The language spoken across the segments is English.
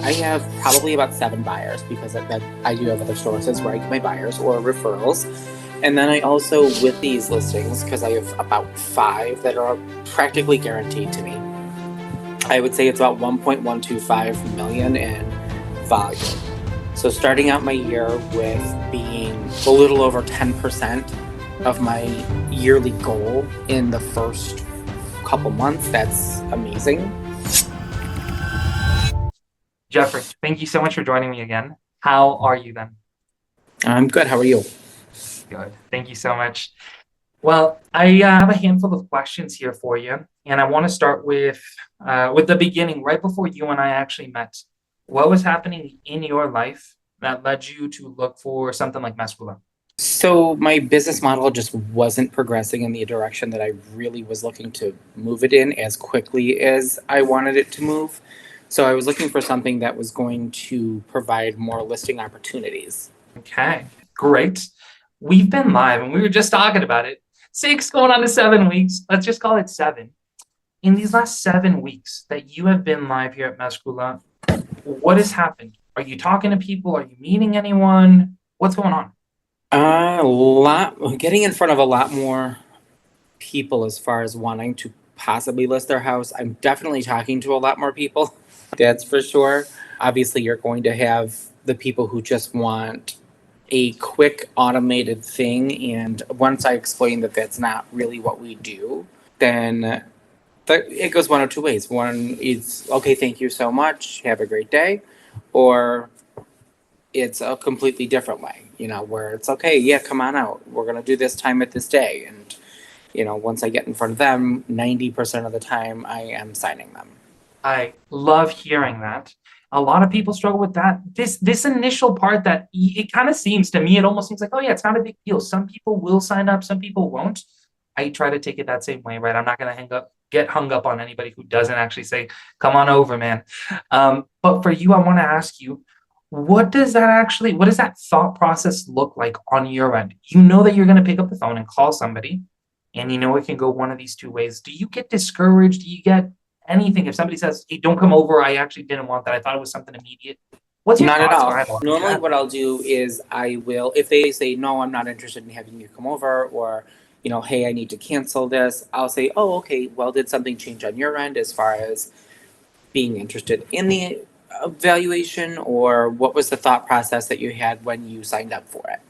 I have probably about 7 buyers because that I do have other sources where I get my buyers or referrals. And then I also, with these listings, because I have about 5 that are practically guaranteed to me, I would say it's about 1.125 million in volume. So starting out my year with being a little over 10% of my yearly goal in the first couple months, that's amazing. Jeffrey, thank you so much for joining me again. How are you then? I'm good. How are you? Good. Thank you so much. Well, I have a handful of questions here for you, and I want to start with the beginning, right before you and I actually met. What was happening in your life that led you to look for something like Meskula? So my business model just wasn't progressing in the direction that I really was looking to move it in as quickly as I wanted it to move. So I was looking for something that was going to provide more listing opportunities. Okay, great. We've been live, and we were just talking about it. 6 going on to 7 weeks. Let's just call it 7. In these last 7 weeks that you have been live here at Meskula, what has happened? Are you talking to people? Are you meeting anyone? What's going on? Getting in front of a lot more people as far as wanting to possibly list their house. I'm definitely talking to a lot more people. That's for sure. Obviously, you're going to have the people who just want a quick automated thing. And once I explain that that's not really what we do, then it goes one of two ways. One is, okay, thank you so much. Have a great day. Or it's a completely different way, where it's okay, yeah, come on out. We're going to do this time at this day. And, once I get in front of them, 90% of the time I am signing them. I love hearing that. A lot of people struggle with that. This initial part that it kind of seems to me, it almost seems like, oh yeah, it's not a big deal. Some people will sign up, some people won't. I try to take it that same way, right? I'm not gonna get hung up on anybody who doesn't actually say, come on over, man. But for you, I want to ask you, what does that thought process look like on your end? You know that you're gonna pick up the phone and call somebody, and you know it can go one of these two ways. Do you get discouraged? Do you get anything if somebody says, hey, don't come over, I actually didn't want that, I thought it was something immediate? What's your Not at thoughts all. behind all of Normally, that? what I'll do is I will, if they say, no, I'm not interested in having you come over, or, hey, I need to cancel this, I'll say, oh, okay, well, did something change on your end as far as being interested in the valuation, or what was the thought process that you had when you signed up for it?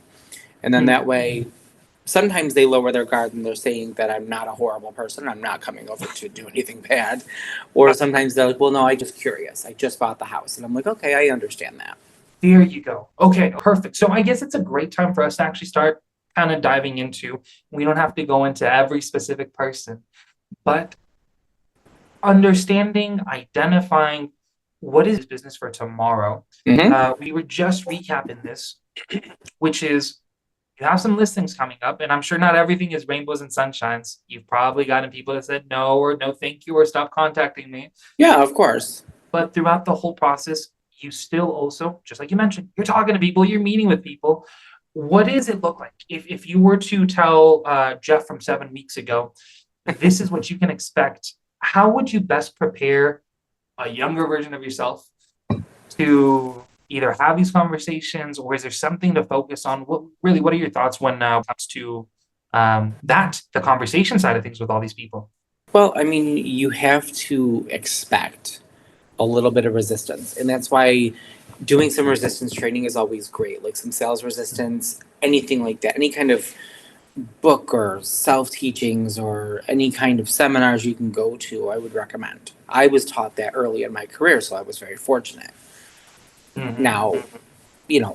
And then that way, sometimes they lower their guard and they're saying that I'm not a horrible person. I'm not coming over to do anything bad. Or sometimes they're like, well, no, I'm just curious. I just bought the house. And I'm like, okay, I understand that. There you go. Okay, perfect. So I guess it's a great time for us to actually start kind of diving into. We don't have to go into every specific person, but understanding, identifying what is business for tomorrow. Mm-hmm. We were just recapping this, which is you have some listings coming up, and I'm sure not everything is rainbows and sunshines. You've probably gotten people that said no, or no, thank you, or stop contacting me. Yeah, of course. But throughout the whole process, you still also, just like you mentioned, you're talking to people, you're meeting with people. What does it look like? If you were to tell Jeff from 7 weeks ago, this is what you can expect, how would you best prepare a younger version of yourself to either have these conversations, or is there something to focus on? What are your thoughts when it comes to the conversation side of things with all these people? Well, I mean, you have to expect a little bit of resistance. And that's why doing some resistance training is always great, like some sales resistance, anything like that, any kind of book or self teachings or any kind of seminars you can go to, I would recommend. I was taught that early in my career, so I was very fortunate. Mm-hmm. Now,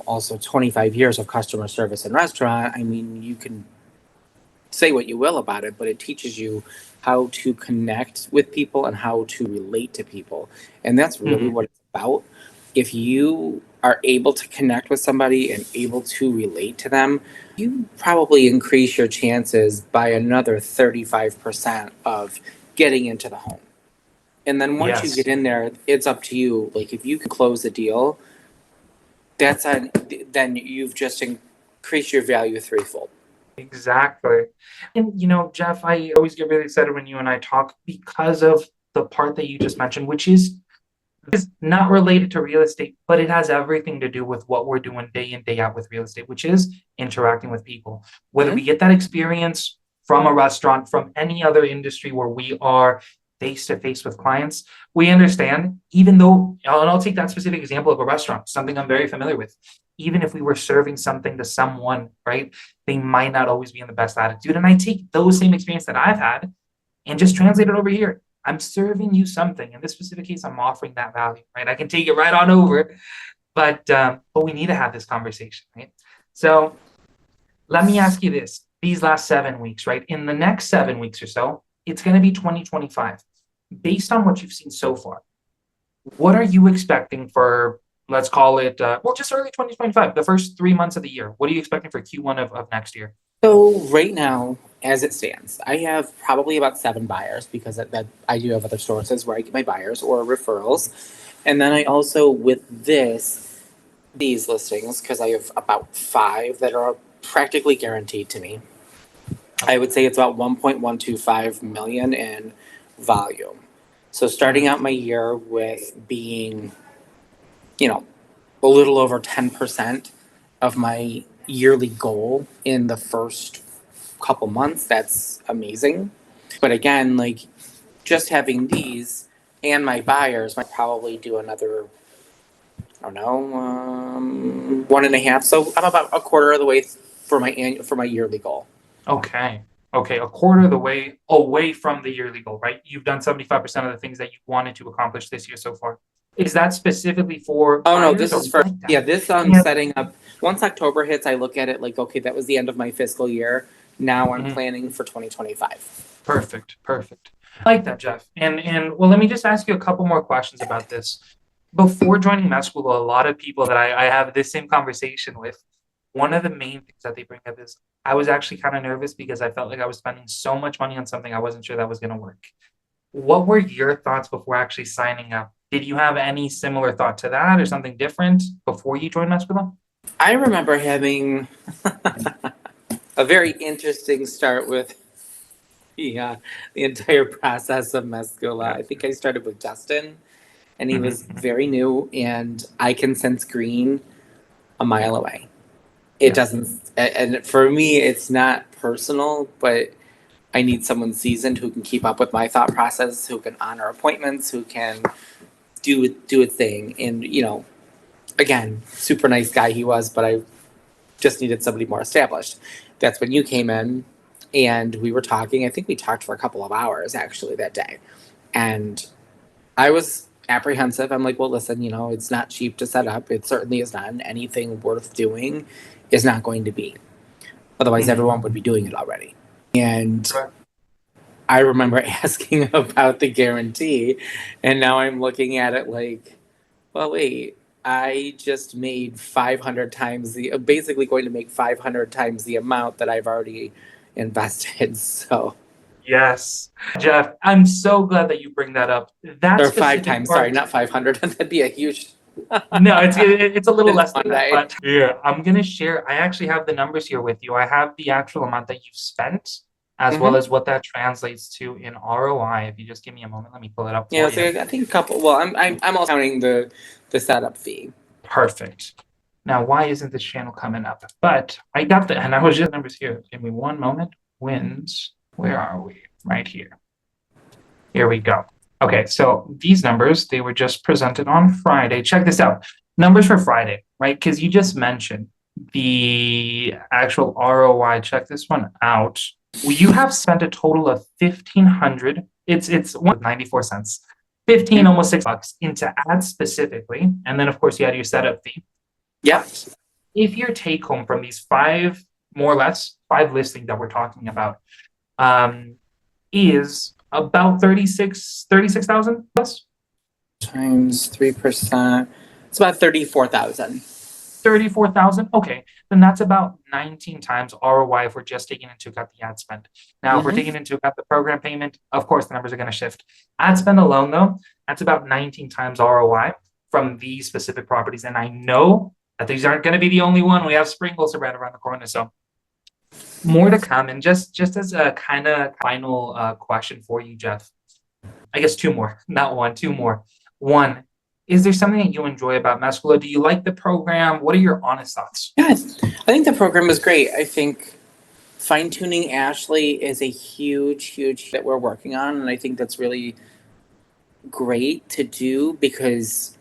also 25 years of customer service and restaurant, I mean, you can say what you will about it, but it teaches you how to connect with people and how to relate to people. And that's really Mm-hmm. what it's about. If you are able to connect with somebody and able to relate to them, you probably increase your chances by another 35% of getting into the home. And then once you Yes. get in there, it's up to you. Like if you can close the deal, that's on, then you've just increased your value threefold. Exactly. And Jeff, I always get really excited when you and I talk because of the part that you just mentioned, which is is not related to real estate, but it has everything to do with what we're doing day in, day out with real estate, which is interacting with people. Whether we Mhm. get that experience from a restaurant, from any other industry where we are face to face with clients, we understand, even though, and I'll take that specific example of a restaurant, something I'm very familiar with. Even if we were serving something to someone, right, they might not always be in the best attitude. And I take those same experience that I've had and just translate it over here. I'm serving you something. In this specific case, I'm offering that value, right? I can take it right on over, but we need to have this conversation, right? So let me ask you this: these last 7 weeks, right? In the next 7 weeks or so, it's going to be 2025. Based on what you've seen so far, what are you expecting for? Let's call it well, just early 2025, the first 3 months of the year. What are you expecting for Q1 of next year? So right now, as it stands, I have probably about 7 buyers because that I do have other sources where I get my buyers or referrals, and then I also with these listings because I have about 5 that are practically guaranteed to me. I would say it's about 1.125 million in volume. So starting Mhm. out my year with being, you know, a little over 10% of my yearly goal in the first couple months, that's amazing. But again, like just having these and my buyers might probably do another, I don't know, 1.5. So I'm about a quarter of the way for my for my yearly goal. Okay. Okay. A quarter of the way away from the yearly goal, right? You've done 75% of the things that you wanted to accomplish this year so far. Is that specifically for Oh no, buyers this or is we for like that? yeah. This Yeah. setting up. Once October hits, I look at it like okay, that was the end of my fiscal year. Now I'm Mhm. planning for 2025. Perfect. Perfect. I like that, Jeff. And well, let me just ask you a couple more questions about this. Before joining Meskula, a lot of people that I have this same conversation with, one of the main things that they bring up is I was actually kind of nervous because I felt like I was spending so much money on something I wasn't sure that was going to work. What were your thoughts before actually signing up? Did you have any similar thought to that or something different before you joined Meskula? I remember having a very interesting start with the entire process of Meskula. Yeah. I think I started with Justin, and he was Mhm. very new, and I can sense green a mile away. It Yeah. doesn't, and for me, it's not personal, but I need someone seasoned who can keep up with my thought process, who can honor appointments, who can do its thing. And again, super nice guy he was, but I just needed somebody more established. That's when you came in, and we were talking. I think we talked for a couple of hours actually that day, and I was apprehensive. I'm like, well, listen, it's not cheap to set up. It certainly is not, and anything worth doing is not going to be. Otherwise, Mhm. everyone would be doing it already. And Correct. I remember asking about the guarantee, and now I'm looking at it like, well, wait, I just made 500 times basically going to make 500 times the amount that I've already invested. So, Yes. Jeff, I'm so glad that you bring that up. That or five specific times, sorry, part, not 500. That'd be a huge no, it's a little in less than one that, day. but yeah, I'm gonna share. I actually have the numbers here with you. I have the actual amount that you've spent, as well Hmm. as what that translates to in ROI. If you just give me a moment, let me pull it up Yeah, for so you. I think a couple. Well, I'm also counting the setup fee. Perfect. Now, why isn't this channel coming up? But I got the, and I was just numbers here. Give me one moment. Wins. Where are we? Right here. Here we go. Okay, so these numbers, they were just presented on Friday. Check this out. Numbers for Friday, right? Because you just mentioned the actual ROI. Check this one out. You have spent a total of 1,500. It's 94 cents. 15, Mhm. almost $6 into ads specifically. And then of course you had your setup fee. Yep. But if your take home from these five, more or less, five listings that we're talking about, um, is about 36,000 plus. Times 3%. It's about 34,000. 34,000. Okay, then that's about 19 times ROI if we're just taking into account the ad spend. Now, if we're Mm-hmm. taking into account the program payment, of course the numbers are going to shift. Ad spend alone, though, that's about 19 times ROI from these specific properties. And I know that these aren't going to be the only one. We have Sprinkles right around the corner, so more to come. And just as a kind of final question for you, Jeff. I guess two more, not one, two more. One, Is there something that you enjoy about Meskula? Do you like the program? What are your honest thoughts? Yeah, I think the program is great. I think fine tuning Ashley is a huge that we're working on, and I think that's really great to do because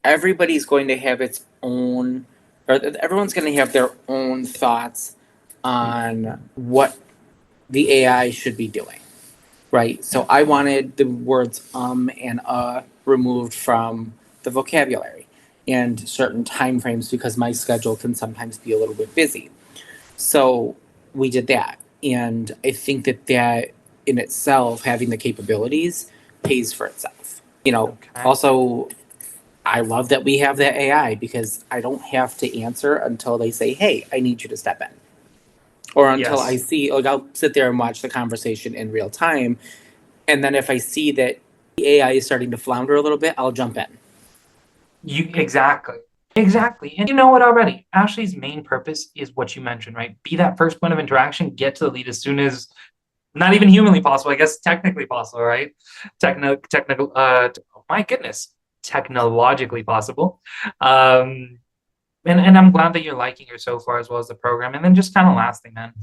everybody's going to have its own, or everyone's going to have their own thoughts on what the AI should be doing, right? So I wanted the words and removed from the vocabulary and certain time frames because my schedule can sometimes be a little bit busy. So we did that. And I think that that in itself, having the capabilities, pays for itself. Okay. Also, I love that we have that AI because I don't have to answer until they say, hey, I need you to step in. Or until I Yes. see, like, I'll sit there and watch the conversation in real time. And then if I see that the AI is starting to flounder a little bit, I'll jump in. You exactly. Exactly. And you know what already? Ashley's main purpose is what you mentioned, right? Be that first point of interaction, get to the lead as soon as not even humanly possible, I guess technically possible, right? Technical oh my goodness, technologically possible. And I'm glad that you're liking her so far as well as the program. And then just kind of last thing, man,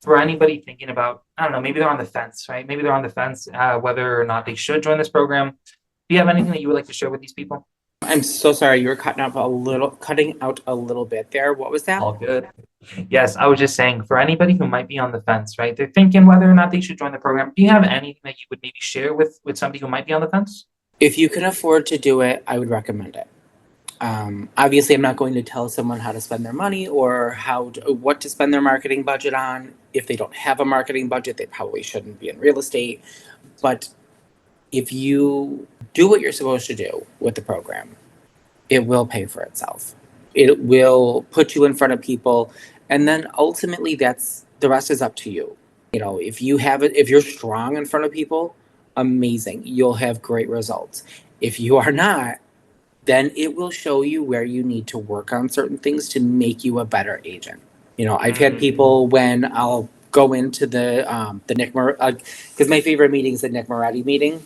for anybody thinking about, I don't know, maybe they're on the fence, right? Maybe they're on the fence whether or not they should join this program. Do you have anything that you would like to share with these people? I'm so sorry, you were cutting out a little bit there. What was that? All good. Yes, I was just saying for anybody who might be on the fence, right? They're thinking whether or not they should join the program. Do you have anything that you would maybe share with somebody who might be on the fence? If you can afford to do it, I would recommend it. Obviously, I'm not going to tell someone how to spend their money or what to spend their marketing budget on. If they don't have a marketing budget, they probably shouldn't be in real estate. But if you do what you're supposed to do with the program, it will pay for itself. It will put you in front of people, and then ultimately, that's the rest is up to you. If you have it, if you're strong in front of people, amazing, you'll have great results. If you are not, then it will show you where you need to work on certain things to make you a better agent. I've had people when I'll go into the Nick because my favorite meeting is the Nick Moretti meeting.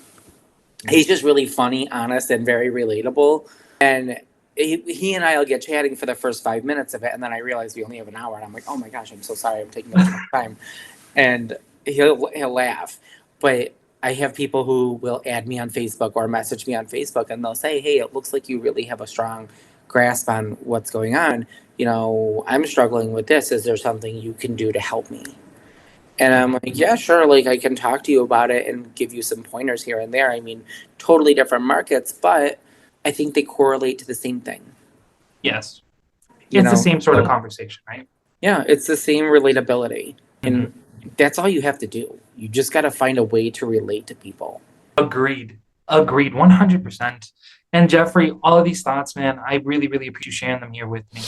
He's just really funny, honest, and very relatable. And he and I will get chatting for the first 5 minutes of it, and then I realize we only have an hour, and I'm like, oh my gosh, I'm so sorry, I'm taking up too much time. And he'll laugh, but I have people who will add me on Facebook or message me on Facebook, and they'll say, hey, it looks like you really have a strong grasp on what's going on. I'm struggling with this. Is there something you can do to help me? And I'm like, yeah, sure. Like, I can talk to you about it and give you some pointers here and there. I mean, totally different markets, but I think they correlate to the same thing. Yes. You It's the know, same sort of conversation, right? yeah, it's the same relatability. And Mhm. that's all you have to do. You just got to find a way to relate to people. Agreed. Agreed. 100%. And Jeffrey, all of these thoughts, man, I really, really appreciate you sharing them here with me.